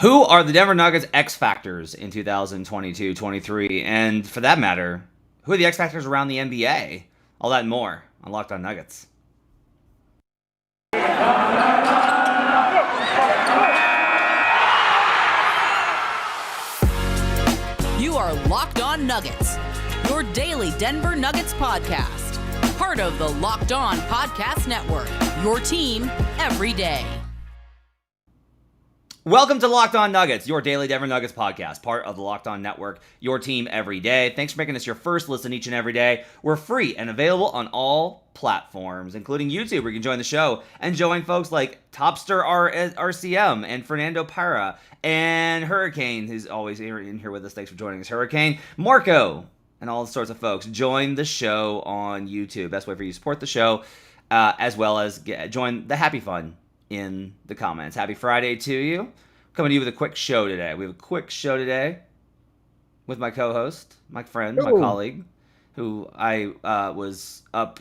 Who are the Denver Nuggets X factors in 2022-23? And for that matter, who are the X factors around the NBA? All that and more on Locked On Nuggets. You are Locked On Nuggets, your daily Denver Nuggets podcast. Part of the Locked On Podcast Network, your team every day. Welcome to Locked On Nuggets, your daily Denver Nuggets podcast, part of the Locked On Network, your team every day. Thanks for making us your first listen each and every day. We're free and available on all platforms, including YouTube, where you can join the show and join folks like Topster RCM and Fernando Parra and Hurricane, who's always in here with us. Thanks for joining us, Hurricane. Marco and all sorts of folks. Join the show on YouTube. Best way for you to support the show, as well as join the happy fun in the comments. Happy Friday to you. Coming to you with a quick show today. We have a quick show today with my co-host, my friend, my colleague, who I was up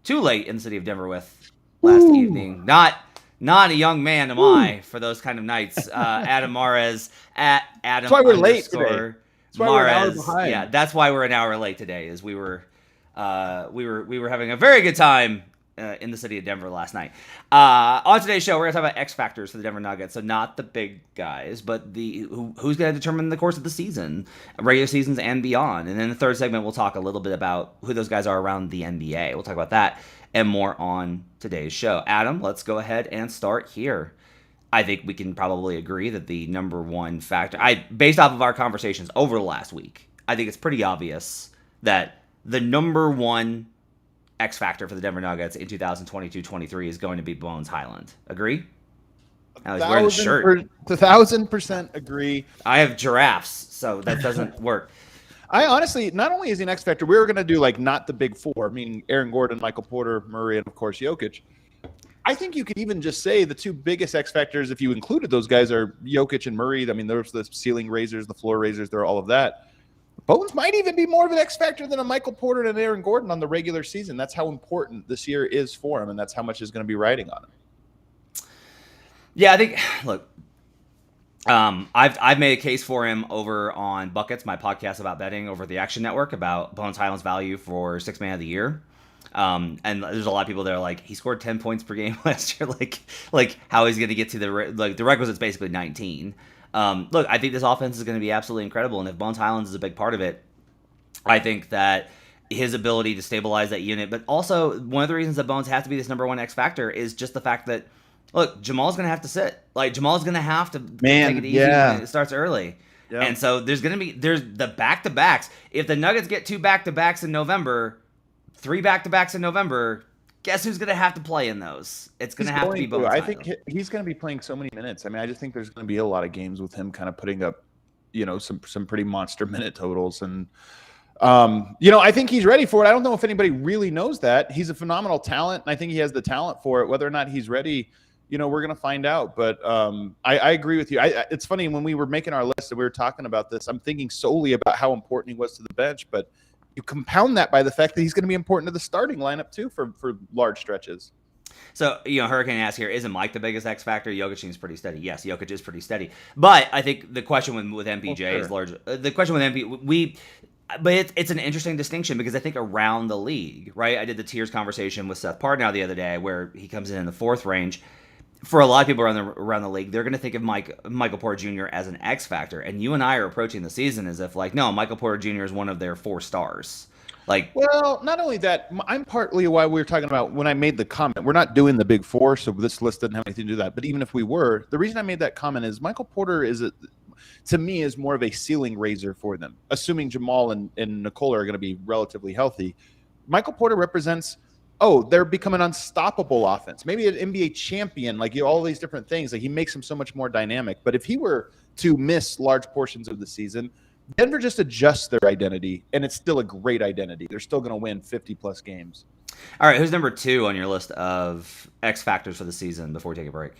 too late in the city of Denver with last evening. Not a young man am I for those kind of nights. Adam Mares at Adam. That's why we're late today. That's why we're an hour behind. Yeah, that's why we're an hour late today. Is we were having a very good time in the city of Denver last night. On today's show, we're going to talk about X factors for the Denver Nuggets. So not the big guys, but who's going to determine the course of the season, regular seasons and beyond. And then the third segment, we'll talk a little bit about who those guys are around the NBA. We'll talk about that and more on today's show. Adam, let's go ahead and start here. I think we can probably agree that the number one factor, based off of our conversations over the last week, I think it's pretty obvious that the number one X factor for the Denver Nuggets in 2022-23 is going to be Bones Highland. Agree? I was wearing the shirt. 1,000% agree. I have giraffes, so that doesn't work. I honestly, not only is he an X factor, we were going to do like not the big four, meaning Aaron Gordon, Michael Porter, Murray, and of course Jokic. I think you could even just say the two biggest X factors, if you included those guys, are Jokic and Murray. I mean, there's the ceiling raisers, the floor raisers, they're all of that. Bones might even be more of an X factor than a Michael Porter and Aaron Gordon on the regular season. That's how important this year is for him, and that's how much is going to be riding on him. Yeah, I think. Look, I've made a case for him over on Buckets, my podcast about betting over the Action Network, about Bones Highland's value for Sixth Man of the Year. And there's a lot of people that are like, he scored 10 points per game last year. Like how he's going to get to the requisite's basically 19. Look, I think this offense is going to be absolutely incredible, and if Bones Highlands is a big part of it, I think that his ability to stabilize that unit, but also one of the reasons that Bones has to be this number one X factor is just the fact that, look, Jamal's going to have to sit. Like, Jamal's going to have to take it easy when it starts early. Yep. And so there's the back-to-backs. If the Nuggets get 2 back-to-backs in November, 3 back-to-backs in November, guess who's going to have to play in those? It's going to have to be Bones. I think he's going to be playing so many minutes. I mean, I just think there's going to be a lot of games with him kind of putting up, some pretty monster minute totals. And, I think he's ready for it. I don't know if anybody really knows that. He's a phenomenal talent, and I think he has the talent for it. Whether or not he's ready, we're going to find out. But I agree with you. It's funny, when we were making our list and we were talking about this, I'm thinking solely about how important he was to the bench, but you compound that by the fact that he's going to be important to the starting lineup too for large stretches. So, Hurricane asks here, isn't Mike the biggest X factor? Jokic seems pretty steady. Yes, Jokic is pretty steady. But I think the question with MPJ is large. The question with MP, but it's an interesting distinction because I think around the league, right? I did the tiers conversation with Seth Partnow the other day where he comes in the fourth range. For a lot of people around the league, they're going to think of Michael Porter Jr. as an X factor, and you and I are approaching the season as if no, Michael Porter Jr. is one of their 4 stars. Well, not only that, I'm partly why we were talking about when I made the comment. We're not doing the big 4, so this list doesn't have anything to do with that. But even if we were, the reason I made that comment is Michael Porter to me, is more of a ceiling raiser for them, assuming Jamal and Nikola are going to be relatively healthy. Michael Porter represents. They're becoming unstoppable offense. Maybe an NBA champion, all these different things. He makes them so much more dynamic. But if he were to miss large portions of the season, Denver just adjusts their identity, and it's still a great identity. They're still going to win 50-plus games. All right, who's number 2 on your list of X factors for the season before we take a break?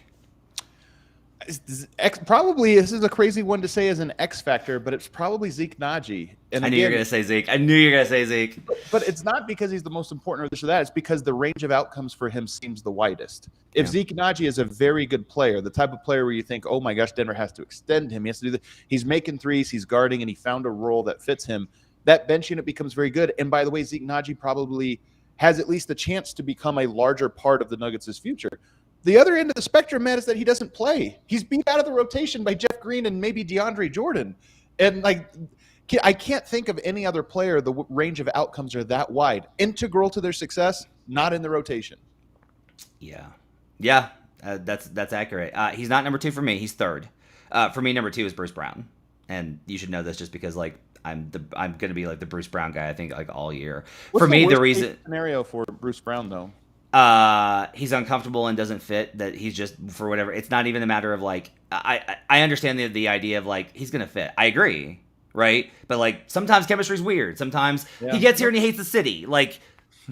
Probably this is a crazy one to say as an X factor, but it's probably Zeke Naji. And I knew you were going to say Zeke. I knew you were going to say Zeke. But it's not because he's the most important or this or that. It's because the range of outcomes for him seems the widest. If Zeke Naji is a very good player, the type of player where you think, oh my gosh, Denver has to extend him. He has to do that. He's making threes, he's guarding, and he found a role that fits him. That bench unit becomes very good. And by the way, Zeke Naji probably has at least a chance to become a larger part of the Nuggets' future. The other end of the spectrum, Matt, is that he doesn't play. He's beat out of the rotation by Jeff Green and maybe DeAndre Jordan. And I can't think of any other player the range of outcomes are that wide. Integral to their success, not in the rotation. Yeah, that's accurate. He's not number 2 for me. He's third. For me, number 2 is Bruce Brown, and you should know this just because I'm going to be the Bruce Brown guy. I think all year. What's for me, the reason scenario for Bruce Brown though. He's uncomfortable and doesn't fit. That he's just for whatever. It's not even a matter of I understand the idea of he's going to fit. I agree. Right? But sometimes chemistry's weird. Sometimes he gets here and he hates the city.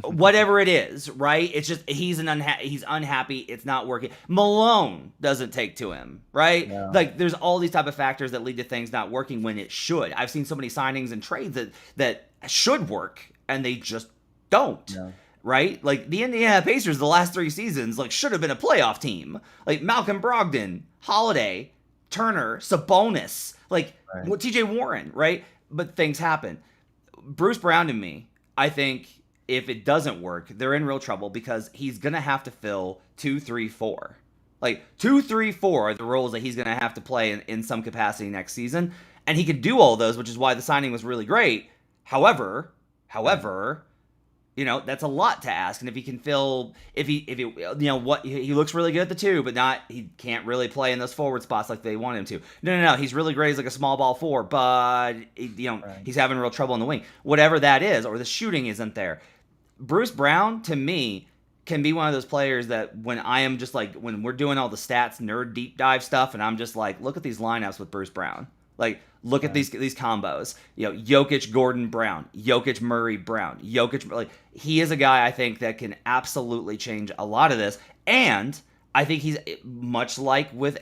Whatever it is, right? It's just he's unhappy. It's not working. Malone doesn't take to him, right? Yeah. There's all these type of factors that lead to things not working when it should. I've seen so many signings and trades that should work and they just don't. Yeah. Right? The Indiana Pacers the last 3 seasons should have been a playoff team. Malcolm Brogdon, Holiday, Turner, Sabonis, TJ Warren, right? But things happen. Bruce Brown to me, I think if it doesn't work, they're in real trouble because he's going to have to fill 2, 3, 4. 2, 3, 4 are the roles that he's going to have to play in some capacity next season. And he could do all those, which is why the signing was really great. However, that's a lot to ask. And if he can fill, he looks really good at the 2, but he can't really play in those forward spots like they want him to. No. He's really great as a small ball 4, but he's having real trouble in the wing. Whatever that is, or the shooting isn't there. Bruce Brown, to me, can be one of those players that when I am just when we're doing all the stats, nerd deep dive stuff, and I'm just look at these lineups with Bruce Brown. Look at these combos. Jokic, Gordon, Brown. Jokic, Murray, Brown. Jokic, he is a guy I think that can absolutely change a lot of this. And I think he's much like with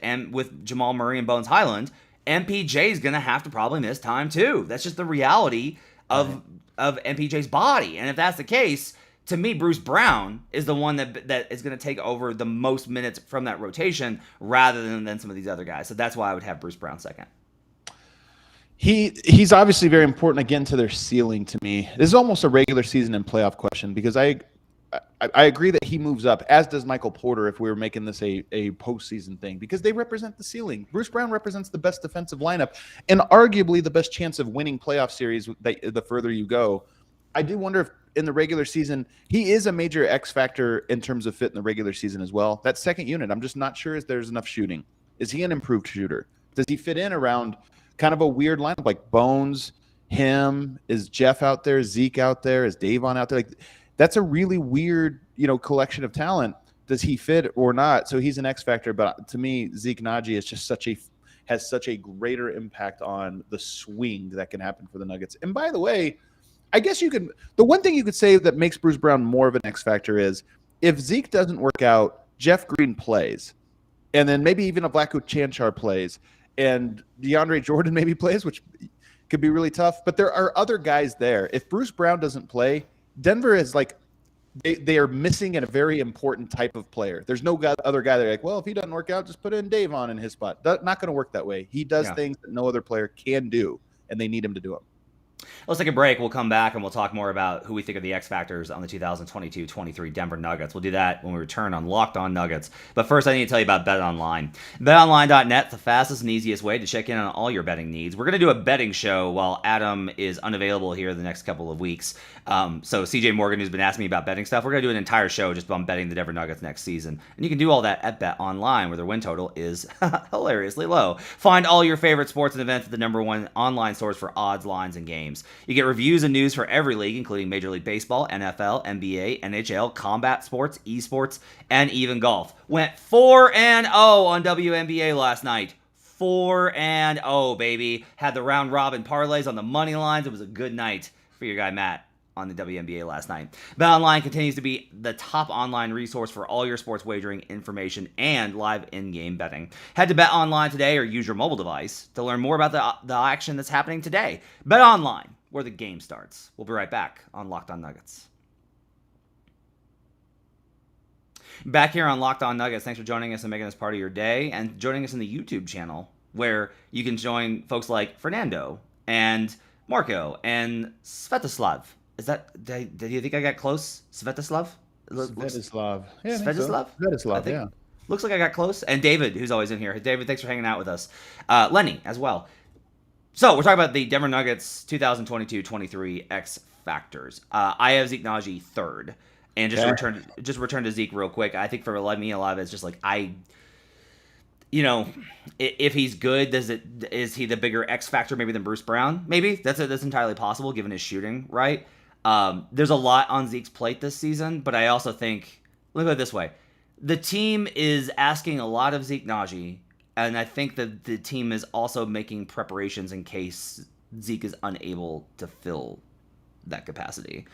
Jamal Murray and Bones Highland. MPJ is going to have to probably miss time too. That's just the reality of MPJ's body. And if that's the case, to me, Bruce Brown is the one that is going to take over the most minutes from that rotation rather than some of these other guys. So that's why I would have Bruce Brown second. He's obviously very important again to their ceiling to me. This is almost a regular season and playoff question because I agree that he moves up, as does Michael Porter if we were making this a postseason thing, because they represent the ceiling. Bruce Brown represents the best defensive lineup and arguably the best chance of winning playoff series the further you go. I do wonder if in the regular season, he is a major X factor in terms of fit in the regular season as well. That second unit, I'm just not sure if there's enough shooting. Is he an improved shooter? Does he fit in around kind of a weird lineup like Bones, him? Is Jeff out there? Is Zeke out there? Is Davon out there? That's a really weird, collection of talent. Does he fit or not? So he's an X factor. But to me, Zeke Naji is just has such a greater impact on the swing that can happen for the Nuggets. And by the way, I guess the one thing you could say that makes Bruce Brown more of an X factor is if Zeke doesn't work out, Jeff Green plays. And then maybe even a Vlatko Cancar plays. And DeAndre Jordan maybe plays, which could be really tough. But there are other guys there. If Bruce Brown doesn't play, Denver is they are missing a very important type of player. There's no other guy they're well, if he doesn't work out, just put in Davon in his spot. Not going to work that way. He does things that no other player can do, and they need him to do them. Let's take a break. We'll come back and we'll talk more about who we think are the X factors on the 2022-23 Denver Nuggets. We'll do that when we return on Locked On Nuggets. But first, I need to tell you about BetOnline. BetOnline.net, the fastest and easiest way to check in on all your betting needs. We're going to do a betting show while Adam is unavailable here the next couple of weeks. So CJ Morgan, who's been asking me about betting stuff, we're going to do an entire show just on betting the Denver Nuggets next season. And you can do all that at BetOnline, where their win total is hilariously low. Find all your favorite sports and events at the #1 online source for odds, lines, and games. You get reviews and news for every league, including Major League Baseball, NFL, NBA, NHL, combat sports, esports, and even golf. Went 4-0 on WNBA last night. 4-0, baby. Had the round robin parlays on the money lines. It was a good night for your guy Matt on the WNBA last night. BetOnline continues to be the top online resource for all your sports wagering information and live in-game betting. Head to BetOnline today or use your mobile device to learn more about the action that's happening today. BetOnline, where the game starts. We'll be right back on Locked On Nuggets. Back here on Locked On Nuggets, thanks for joining us and making us part of your day, and joining us in the YouTube channel, where you can join folks like Fernando and Marco and Svetoslav. Is that, did you think I got close? Svetoslav? Svetoslav. Yeah, Svetoslav? Svetoslav, yeah. Looks like I got close. And David, who's always in here. David, thanks for hanging out with us. Lenny as well. So we're talking about the Denver Nuggets 2022-23 X Factors. I have Zeke Nnaji third. And just return to Zeke real quick. I think for me, a lot of it's just like if he's good, is he the bigger X factor maybe than Bruce Brown? Maybe that's entirely possible given his shooting, right? There's a lot on Zeke's plate this season, but I also think, look at it this way, the team is asking a lot of Zeke Nnaji, and I think that the team is also making preparations in case Zeke is unable to fill that capacity.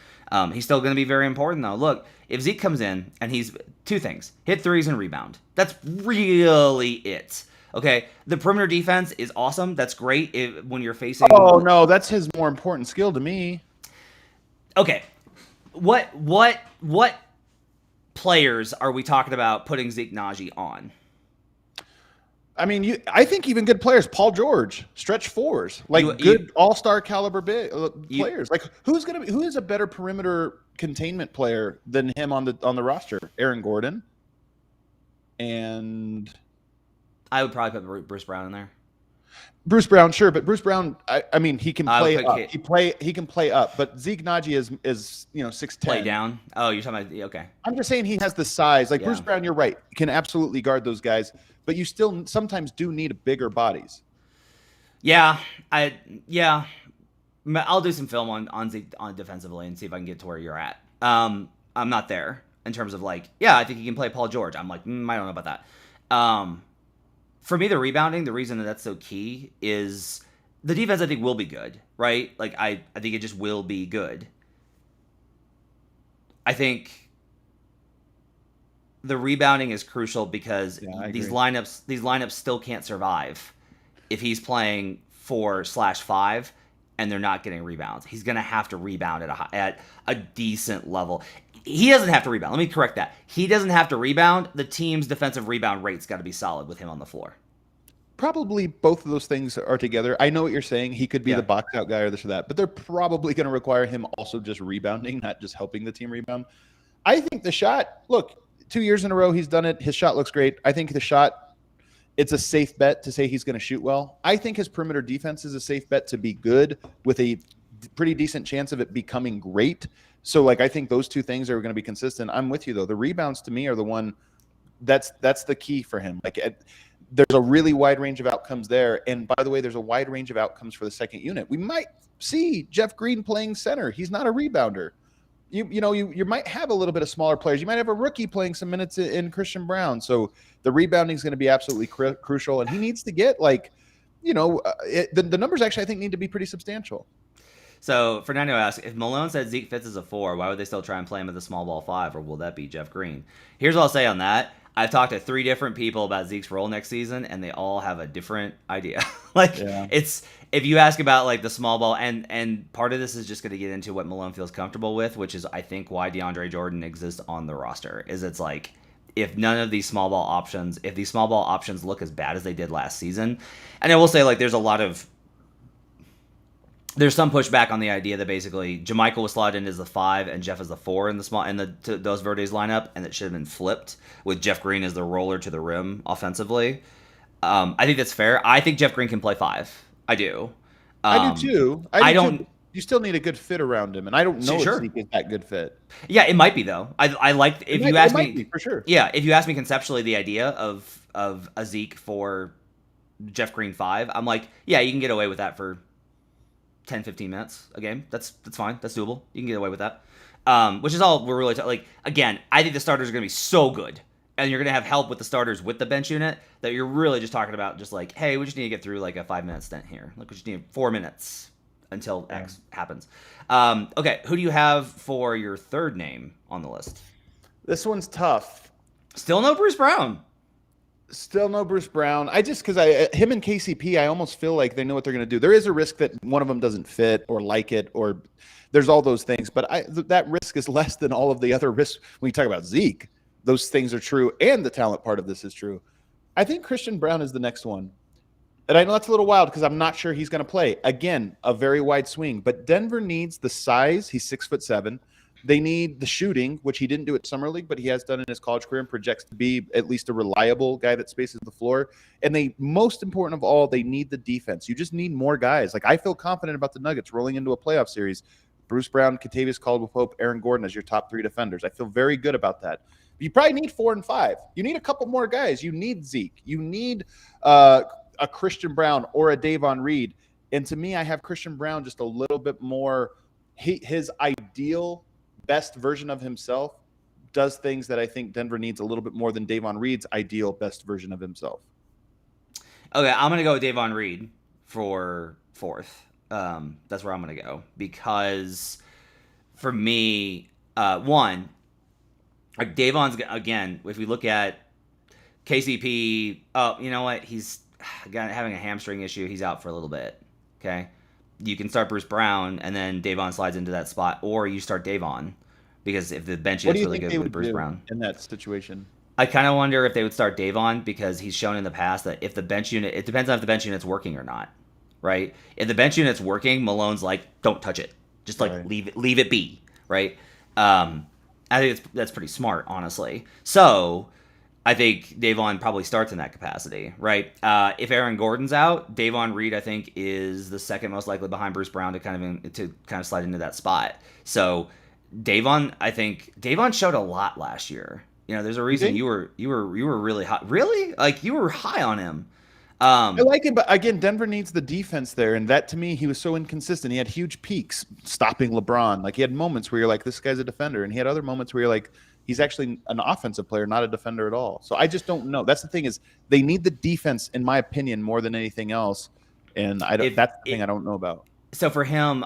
He's still going to be very important, though. Look, if Zeke comes in and he's two things, hit threes and rebound. That's really it. Okay, the perimeter defense is awesome. That's great when you're facing... Oh, no, that's his more important skill to me. Okay, what players are we talking about putting Zeke Nnaji on? I mean, I think even good players, Paul George, stretch fours, good all-star caliber players. Like who is a better perimeter containment player than him on the roster? Aaron Gordon, and I would probably put Bruce Brown in there. Bruce Brown, sure, but Bruce Brown, I mean, he can play up. He can play up, but Zeke Nnaji is 6'10". Play down. Oh, you're talking about okay. I'm just saying he has the size. Like Bruce Brown, you're right, can absolutely guard those guys, but you still sometimes do need bigger bodies. Yeah, I'll do some film on Zeke on defensively and see if I can get to where you're at. I'm not there in terms of I think he can play Paul George. I'm like, I don't know about that. For me, the rebounding, the reason that's so key is the defense, I think, will be good, right? I think it just will be good. I think the rebounding is crucial because these lineups still can't survive if he's playing 4/5 and they're not getting rebounds. He's going to have to rebound at a decent level. He doesn't have to rebound. Let me correct that. He doesn't have to rebound. The team's defensive rebound rate's got to be solid with him on the floor. Probably both of those things are together. I know what you're saying. He could be the box out guy or this or that, but they're probably going to require him also just rebounding, not just helping the team rebound. I think the shot, look, 2 years in a row he's done it. His shot looks great. I think the shot, it's a safe bet to say he's going to shoot well. I think his perimeter defense is a safe bet to be good with a pretty decent chance of it becoming great. So, I think those two things are going to be consistent. I'm with you, though. The rebounds, to me, are the one that's the key for him. There's a really wide range of outcomes there. And, by the way, there's a wide range of outcomes for the second unit. We might see Jeff Green playing center. He's not a rebounder. You might have a little bit of smaller players. You might have a rookie playing some minutes in Christian Brown. So the rebounding is going to be absolutely crucial. And he needs to get, the numbers actually, I think, need to be pretty substantial. So Fernando asks, if Malone said Zeke fits as a 4, why would they still try and play him at the small ball 5, or will that be Jeff Green? Here's what I'll say on that. I've talked to 3 different people about Zeke's role next season, and they all have a different idea. It's if you ask about the small ball, and part of this is just going to get into what Malone feels comfortable with, which is I think why DeAndre Jordan exists on the roster. Is it's if none of these small ball options, if these small ball options look as bad as they did last season, and I will say there's some pushback on the idea that basically JaMychal was slotted in as the 5 and Jeff as the 4 in those Verdes lineup, and it should have been flipped with Jeff Green as the roller to the rim offensively. I think that's fair. I think Jeff Green can play 5. I do. I do too. I don't. You still need a good fit around him, and I don't know if Zeke is that good fit. Yeah, it might be though. I like if you ask me for sure. Yeah, if you ask me conceptually the idea of a Zeke for Jeff Green 5, I'm like, yeah, you can get away with that for 10-15 minutes a game. That's fine. That's doable. You can get away with that. Which is all we're really again, I think the starters are going to be so good, and you're going to have help with the starters with the bench unit, that you're really just talking about hey, we just need to get through a 5-minute stint here. We just need 4 minutes until X happens. Okay, who do you have for your third name on the list? This one's tough. Still no Bruce Brown. Still no Bruce Brown. Because him and KCP, I almost feel like they know what they're going to do. There is a risk that one of them doesn't fit or like it, or there's all those things. But that risk is less than all of the other risks. When you talk about Zeke, those things are true, and the talent part of this is true. I think Christian Brown is the next one. And I know that's a little wild because I'm not sure he's going to play. Again, a very wide swing. But Denver needs the size. He's 6'7". They need the shooting, which he didn't do at Summer League, but he has done in his college career and projects to be at least a reliable guy that spaces the floor. And they, most important of all, they need the defense. You just need more guys. Like, I feel confident about the Nuggets rolling into a playoff series. Bruce Brown, Kentavious Caldwell-Pope, Aaron Gordon as your top 3 defenders. I feel very good about that. You probably need 4 and 5. You need a couple more guys. You need Zeke. You need a Christian Brown or a Davon Reed. And to me, I have Christian Brown just a little bit more his ideal best version of himself does things that I think Denver needs a little bit more than Davon Reed's ideal best version of himself. Okay, I'm going to go with Davon Reed for 4th. That's where I'm going to go. Because for me, one, like Davon's, again, if we look at KCP, you know what? He's having a hamstring issue. He's out for a little bit. Okay. You can start Bruce Brown, and then Davon slides into that spot, or you start Davon, because if the bench is really good with Bruce Brown in that situation, I kind of wonder if they would start Davon, because he's shown in the past that if the bench unit, it depends on if the bench unit's working or not, right? If the bench unit's working, Malone's like, don't touch it, just like leave it be, right? I think that's pretty smart, honestly. So I think Davon probably starts in that capacity, right? If Aaron Gordon's out, Davon Reed, I think, is the second most likely behind Bruce Brown to kind of slide into that spot. So Davon showed a lot last year. You know, there's a reason you were really high. Really? Like, you were high on him. I like it, but again, Denver needs the defense there, and that, to me, he was so inconsistent. He had huge peaks stopping LeBron. Like, he had moments where you're like, this guy's a defender, and he had other moments where you're like, he's actually an offensive player, not a defender at all. So I just don't know. That's the thing, is they need the defense, in my opinion, more than anything else. And that's the thing I don't know about. So for him,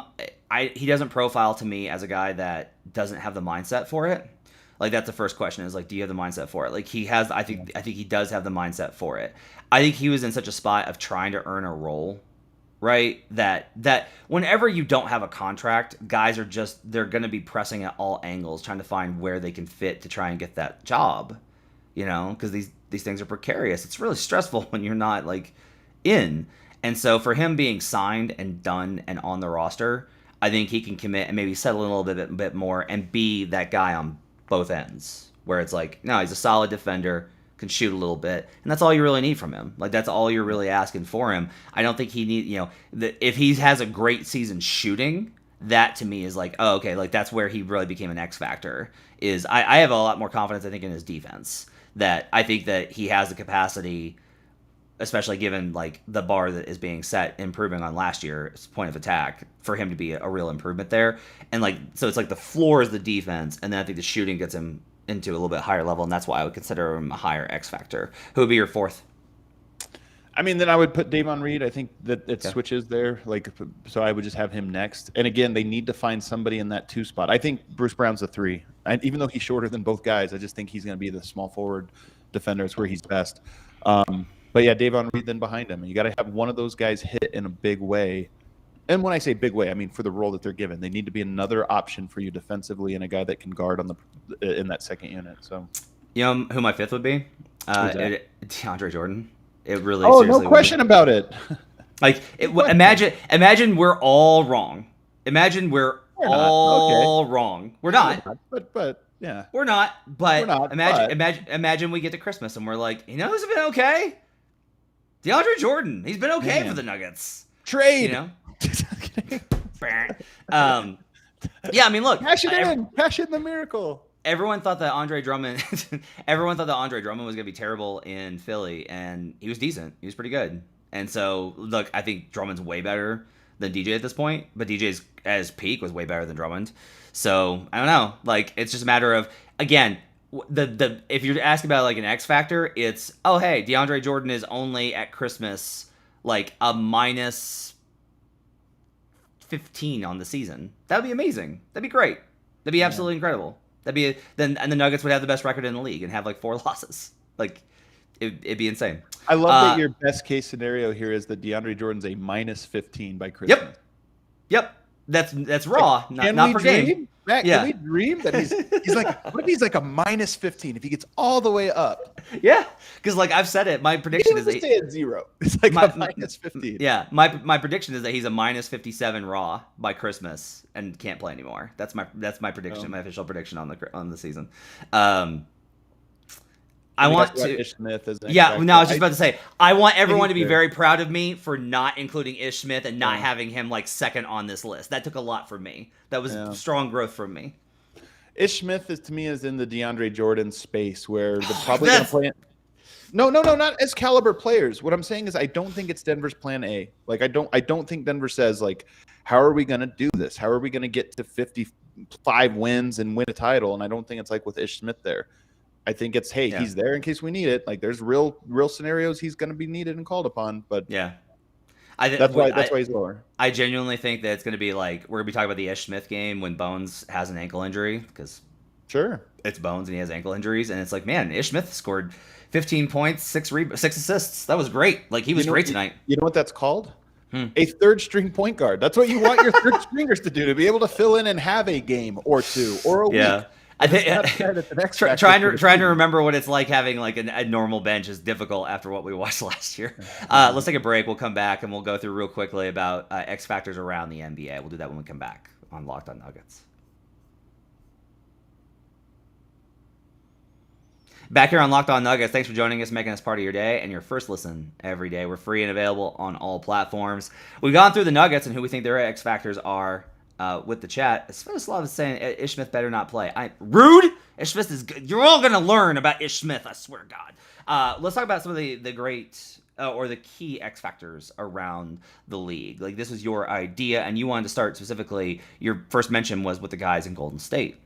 he doesn't profile to me as a guy that doesn't have the mindset for it. Like, that's the first question, is like, do you have the mindset for it? Like, he has. I think he does have the mindset for it. I think he was in such a spot of trying to earn a role, right? That whenever you don't have a contract, guys are they're going to be pressing at all angles, trying to find where they can fit to try and get that job, you know, because these things are precarious. It's really stressful when you're not like in. And so for him being signed and done and on the roster, I think he can commit and maybe settle in a little bit more and be that guy on both ends, where it's like, no, he's a solid defender, can shoot a little bit, and that's all you really need from him. Like, that's all you're really asking for him. I don't think he need, if he has a great season shooting, that to me is like, oh, okay, like that's where he really became an X factor. Is I have a lot more confidence, I think, in his defense. That I think that he has the capacity, especially given like the bar that is being set, improving on last year's point of attack, for him to be a real improvement there. And like, so it's like the floor is the defense, and then I think the shooting gets him into a little bit higher level, and that's why I would consider him a higher X factor. Who would be your 4th? I mean, then I would put Davon Reed. I think that it switches there. Like, so I would just have him next. And again, they need to find somebody in that 2 spot. I think Bruce Brown's a 3. And even though he's shorter than both guys, I just think he's going to be the small forward defender. It's where he's best. But yeah, Davon Reed then behind him. And you got to have one of those guys hit in a big way. And when I say big way, I mean for the role that they're given. They need to be another option for you defensively, and a guy that can guard in that second unit. So, you know who my 5th would be? DeAndre Jordan. It really. Oh, no question about it. Like, imagine we're all wrong. Imagine we're all wrong. We're not. But yeah, we're not. But imagine we get to Christmas and we're like, who's been okay? DeAndre Jordan. He's been okay for the Nuggets. Trade. Yeah, I mean, look. Cash in the miracle. Everyone thought that Andre Drummond was going to be terrible in Philly, and he was decent. He was pretty good. And so, look, I think Drummond's way better than DJ at this point, but DJ's at his peak was way better than Drummond. So, I don't know. Like, it's just a matter of, again, if you're asking about like an X factor, it's, oh, hey, DeAndre Jordan is only at Christmas like a minus 15 on the season. That would be amazing. That'd be great. That'd be absolutely incredible. And the Nuggets would have the best record in the league and have like 4 losses. Like it'd be insane. I love that your best case scenario here is that DeAndre Jordan's a minus 15 by Christmas. Yep. That's raw, like, not per game. Matt, can we dream that he's like, what if he's like a minus 15 if he gets all the way up? Yeah, because like I've said it, my prediction is that stay at 0. It's like a minus 15. Yeah, my prediction is that he's a minus 57 raw by Christmas and can't play anymore. That's my prediction, my official prediction on the season. I want to. Ish Smith as I was just about to say, I want everyone to be very proud of me for not including Ish Smith and not having him like second on this list. That took a lot from me. That was strong growth from me. Ish Smith is in the DeAndre Jordan space where they're probably going to play it. No, not as caliber players. What I'm saying is I don't think it's Denver's plan A. Like I don't think Denver says like, how are we going to do this? How are we going to get to 55 wins and win a title? And I don't think it's like with Ish Smith there. I think it's, he's there in case we need it. Like there's real scenarios he's going to be needed and called upon. But that's why he's lower. I genuinely think that it's going to be like we're going to be talking about the Ish Smith game when Bones has an ankle injury because it's Bones and he has ankle injuries, and it's like, man, Ish Smith scored 15 points, 6 assists. That was great. Like he was great tonight. You know what that's called? A third string point guard. That's what you want your third stringers to do, to be able to fill in and have a game or two or a week. I think trying to remember what it's like having like a normal bench is difficult after what we watched last year. Let's take a break. We'll come back and we'll go through real quickly about X factors around the NBA. We'll do that when we come back on Locked On Nuggets. Back here on Locked On Nuggets, thanks for joining us, making us part of your day and your first listen every day. We're free and available on all platforms. We've gone through the Nuggets and who we think their X factors are. With the chat, Svetoslav is saying Ish Smith better not play. Rude. Ish Smith is good. You're all gonna learn about Ish Smith. I swear to God. Let's talk about some of the great or the key X factors around the league. Like this was your idea, and you wanted to start specifically. Your first mention was with the guys in Golden State.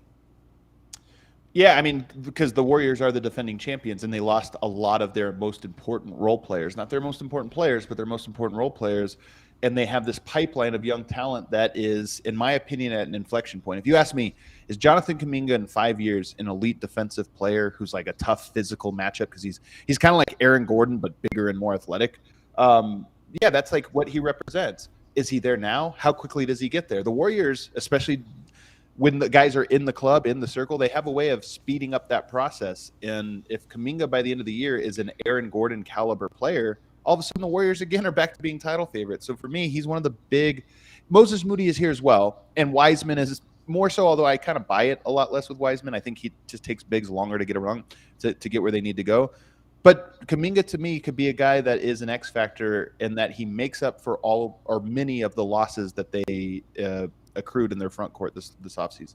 Yeah, I mean, because the Warriors are the defending champions, and they lost a lot of their most important role players. Not their most important players, but their most important role players. And they have this pipeline of young talent that is, in my opinion, at an inflection point. If you ask me, is Jonathan Kuminga in 5 years an elite defensive player who's like a tough physical matchup because he's kind of like Aaron Gordon but bigger and more athletic? Yeah, that's like what he represents. Is he there now? How quickly does he get there? The Warriors, especially when the guys are in the club, in the circle, they have a way of speeding up that process. And if Kuminga by the end of the year is an Aaron Gordon caliber player, all of a sudden the Warriors again are back to being title favorites. So for me, he's one of the big. Moses Moody is here as well, and Wiseman is more so. Although I kind of buy it a lot less with Wiseman, I think he just takes bigs longer to get around to get where they need to go. But Kuminga to me could be a guy that is an X factor in that he makes up for all or many of the losses that they accrued in their front court this offseason.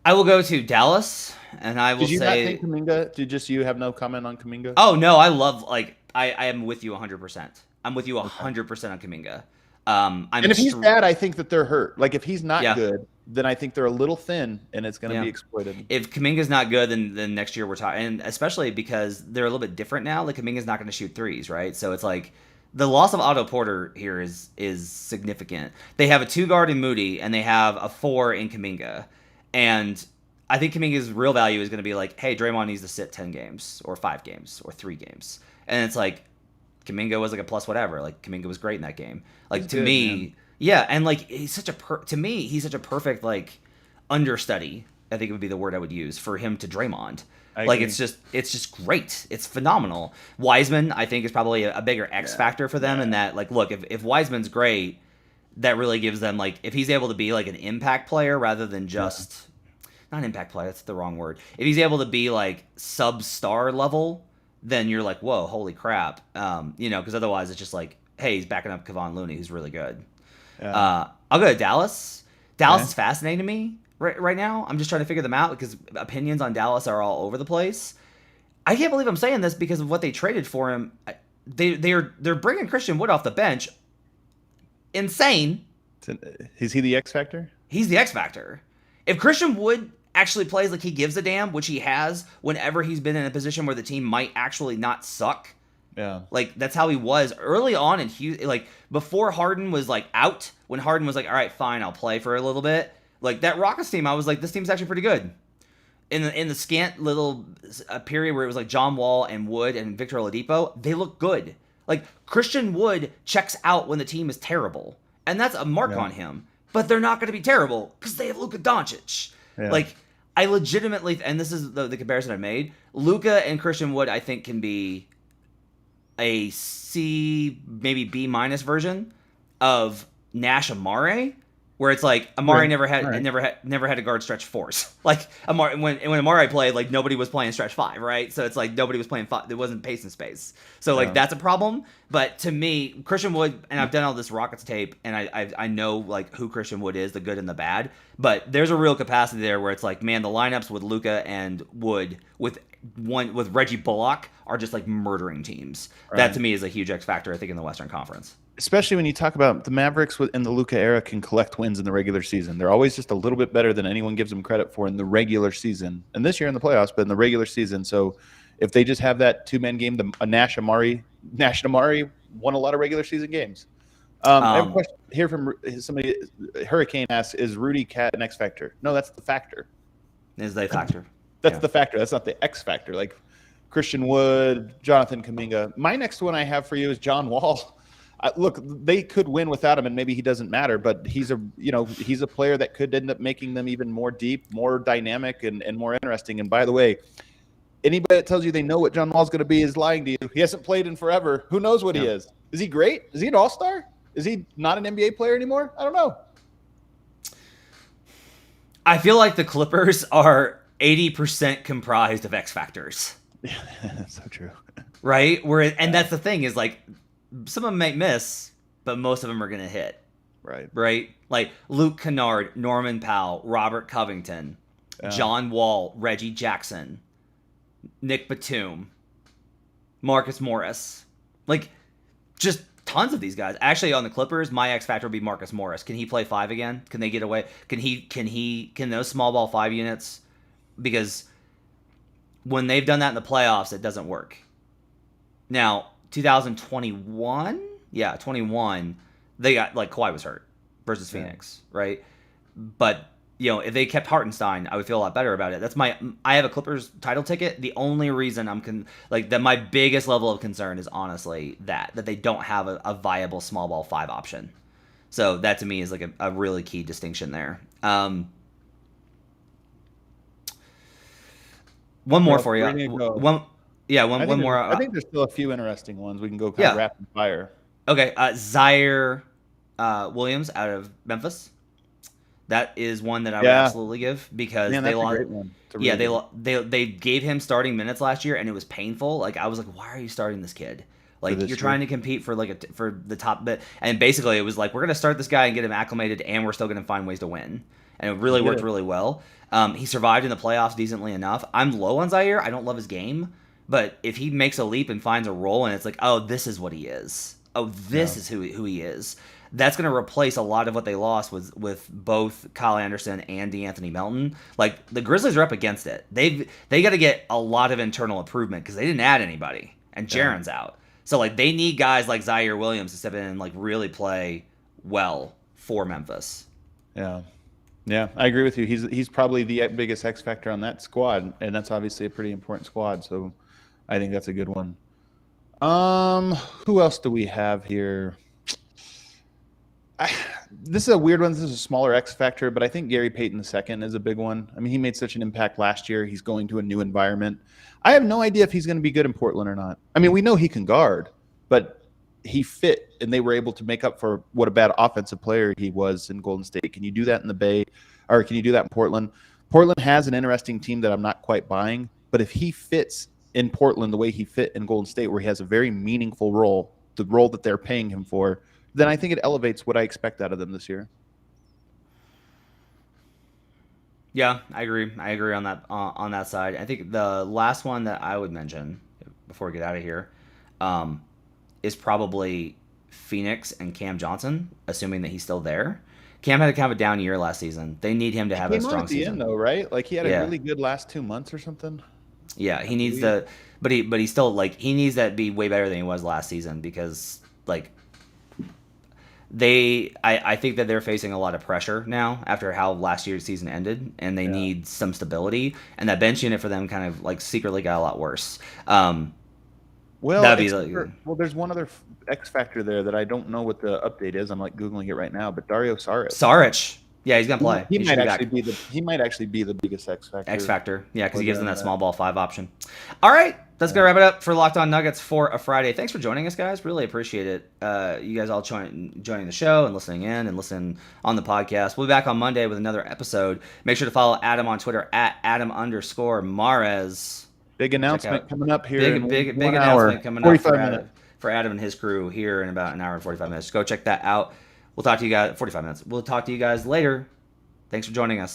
I will go to Dallas, and I will say. Did you not think Kuminga? Did you have no comment on Kuminga? Oh no, I love I am with you 100%. I'm with you 100% on Kuminga. And if he's bad, I think that they're hurt. Like if he's not good, then I think they're a little thin, and it's going to be exploited. If Kuminga's not good, then next year we're talking, and especially because they're a little bit different now. Like Kuminga's not going to shoot threes, right? So it's like the loss of Otto Porter here is significant. They have a 2-guard in Moody, and they have a 4 in Kuminga. And I think Kuminga's real value is going to be like, hey, Draymond needs to sit 10 games or 5 games or 3 games. And it's like, Kuminga was like a plus whatever. Like, Kuminga was great in that game. Like, he's to good, me, man. Yeah. And like, he's such a perfect, like, understudy. I think it would be the word I would use for him to Draymond. Like, it's just great. It's phenomenal. Wiseman, I think, is probably a bigger X factor for them in that, like, look, if Wiseman's great, that really gives them, like, if he's able to be like an impact player rather than just not impact player, that's the wrong word. If he's able to be like sub-star level, then you're like, whoa, holy crap. Because otherwise it's just like, hey, he's backing up Kevon Looney, who's really good. I'll go to Dallas. Dallas is fascinating to me right now. I'm just trying to figure them out because opinions on Dallas are all over the place. I can't believe I'm saying this because of what they traded for him. They're bringing Christian Wood off the bench. Insane. Is he the X factor? He's the X factor. If Christian Wood actually plays like he gives a damn, which he has whenever he's been in a position where the team might actually not suck, Yeah. Like, that's how he was early on in Houston. Like, before Harden was, like, out, when Harden was like, all right, fine, I'll play for a little bit. Like, that Rockets team, I was like, this team's actually pretty good. In the scant little period where it was like John Wall and Wood and Victor Oladipo, they look good. Like, Christian Wood checks out when the team is terrible. And that's a mark on him. But they're not going to be terrible because they have Luka Doncic. Yeah. Like, I legitimately, and this is the comparison I made, Luka and Christian Wood, I think, can be a C, maybe B minus version of Nash Amare, where it's like Amare never had a guard stretch fours. Like, Amare, when Amare played, like, nobody was playing stretch five, right? So it's like nobody was playing five. There wasn't pace and space. So like that's a problem. But to me, Christian Wood, and I've done all this Rockets tape, and I know like who Christian Wood is, the good and the bad. But there's a real capacity there where it's like, man, the lineups with Luka and Wood with Reggie Bullock are just like murdering teams. Right. That to me is a huge X factor, I think, in the Western Conference. Especially when you talk about the Mavericks in the Luka era can collect wins in the regular season. They're always just a little bit better than anyone gives them credit for in the regular season. And this year in the playoffs, but in the regular season. So if they just have that two-man game, Nash and Amare won a lot of regular season games. I have a question here from somebody. Hurricane asks, is Rudy Cat an X factor? No, that's the factor. Is the factor. That's the factor. That's not the X factor. Like Christian Wood, Jonathan Kuminga. My next one I have for you is John Wall. Look, they could win without him, and maybe he doesn't matter. But he's a player that could end up making them even more deep, more dynamic, and more interesting. And by the way, anybody that tells you they know what John Wall's going to be is lying to you. He hasn't played in forever. Who knows what he is? Is he great? Is he an all-star? Is he not an NBA player anymore? I don't know. I feel like the Clippers are 80% comprised of X factors. Yeah, that's so true. Right? And that's the thing is like, some of them might miss, but most of them are going to hit. Right? Like Luke Kennard, Norman Powell, Robert Covington, John Wall, Reggie Jackson, Nick Batum, Marcus Morris. Like, just tons of these guys. Actually, on the Clippers, my X factor would be Marcus Morris. Can he play five again? Can they get away? Can those small ball five units? Because when they've done that in the playoffs, it doesn't work. Now, 2021, they got, like, Kawhi was hurt versus Phoenix, right? But, if they kept Hartenstein, I would feel a lot better about it. I have a Clippers title ticket. The only reason my biggest level of concern is honestly that they don't have a viable small ball five option. So that to me is like a really key distinction there. One more for you. One more. I think there's still a few interesting ones. We can go kind of rapid fire. Okay, Zaire Williams out of Memphis. That is one that I would absolutely give because they lost. A great one. They gave him starting minutes last year and it was painful. Like, I was like, why are you starting this kid? Like, you're trying to compete for for the top bit, and basically it was like, we're gonna start this guy and get him acclimated, and we're still gonna find ways to win. And it really worked really well. He survived in the playoffs decently enough. I'm low on Zaire. I don't love his game. But if he makes a leap and finds a role and it's like, oh, this is what he is. Oh, this is who he is. That's going to replace a lot of what they lost with both Kyle Anderson and DeAnthony Melton. Like, the Grizzlies are up against it. They got to get a lot of internal improvement because they didn't add anybody. And Jaren's out. So, like, they need guys like Zaire Williams to step in and, like, really play well for Memphis. Yeah. Yeah, I agree with you. He's probably the biggest X factor on that squad, and that's obviously a pretty important squad. So I think that's a good one. Who else do we have here? This is a weird one. This is a smaller X factor, but I think Gary Payton II is a big one. I mean, he made such an impact last year. He's going to a new environment. I have no idea if he's going to be good in Portland or not. I mean, we know he can guard, but he fit, and they were able to make up for what a bad offensive player he was in Golden State. Can you do that in the Bay, or can you do that in Portland? Portland has an interesting team that I'm not quite buying, but if he fits in Portland the way he fit in Golden State, where he has a very meaningful role, the role that they're paying him for, then I think it elevates what I expect out of them this year. Yeah, I agree. I agree on that side. I think the last one that I would mention before we get out of here is probably Phoenix and Cam Johnson, assuming that he's still there. Cam had kind of a down year last season. They need him to have a strong season. End, though, right? Like, he had a really good last 2 months or something. Yeah, he needs to, but he still like he needs to be way better than he was last season because like I think that they're facing a lot of pressure now after how last year's season ended, and they need some stability, and that bench unit for them kind of like secretly got a lot worse. There's one other X factor there that I don't know what the update is. I'm like Googling it right now, but Dario Saric. Yeah, he's gonna play. He might actually be the biggest X factor. Yeah, because he gives them that small ball 5 option. All right, that's gonna wrap it up for Locked On Nuggets for a Friday. Thanks for joining us, guys. Really appreciate it. You guys all joining the show and listening in and listening on the podcast. We'll be back on Monday with another episode. Make sure to follow Adam on Twitter at Adam_Mares. Big announcement coming up here. Big announcement coming up for Adam and his crew here in about an hour and 45 minutes. Go check that out. We'll talk to you guys 45 minutes. We'll talk to you guys later. Thanks for joining us.